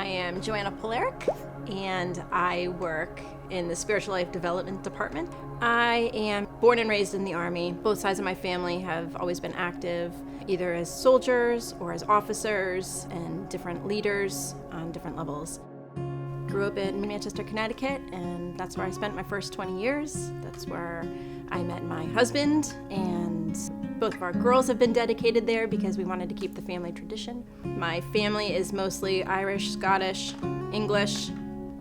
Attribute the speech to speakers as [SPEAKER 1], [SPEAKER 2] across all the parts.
[SPEAKER 1] I am Joanna Polaric, and I work in the Spiritual Life Development Department. I am born and raised in the Army. Both sides of my family have always been active, either as soldiers or as officers and different leaders on different levels. Grew up in Manchester, Connecticut, and that's where I spent my first 20 years. That's where I met my husband, and both of our girls have been dedicated there because we wanted to keep the family tradition. My family is mostly Irish, Scottish, English.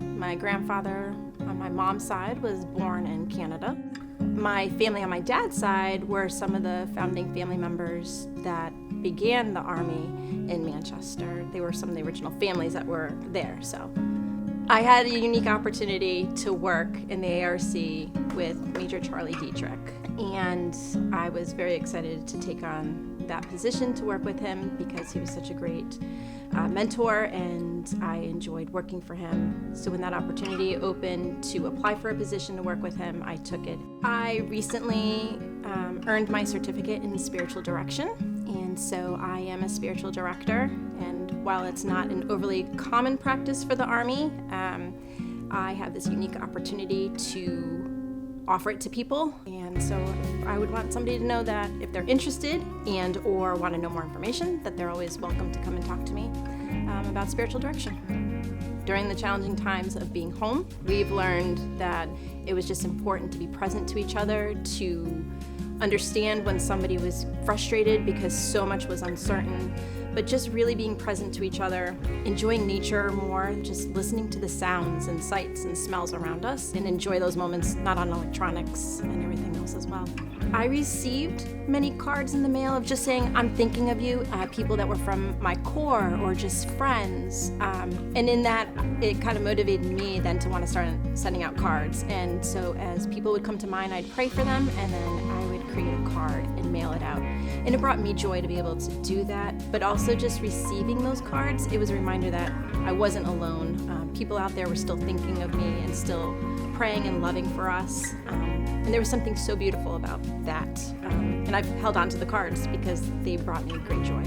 [SPEAKER 1] My grandfather on my mom's side was born in Canada. My family on my dad's side were some of the founding family members that began the Army in Manchester. They were some of the original families that were there. So I had a unique opportunity to work in the ARC with Major Charlie Dietrich, and I was very excited to take on that position to work with him because he was such a great mentor, and I enjoyed working for him. So when that opportunity opened to apply for a position to work with him, I took it. I recently earned my certificate in spiritual direction, and so I am a spiritual director. And while it's not an overly common practice for the Army, I have this unique opportunity to offer it to people. And so I would want somebody to know that if they're interested and or want to know more information, that they're always welcome to come and talk to me about spiritual direction. During the challenging times of being home, we've learned that it was just important to be present to each other, to understand when somebody was frustrated because so much was uncertain, but just really being present to each other, enjoying nature more, just listening to the sounds and sights and smells around us, and enjoy those moments not on electronics and everything else as well. I received many cards in the mail of just saying, I'm thinking of you, people that were from my corps or just friends. And in that, it kind of motivated me then to want to start sending out cards. And so as people would come to mind, I'd pray for them, and then I would create a card and mail it out. And it brought me joy to be able to do that, but also just receiving those cards, it was a reminder that I wasn't alone. People out there were still thinking of me and still praying and loving for us. And there was something so beautiful about that. And I've held on to the cards because they brought me great joy.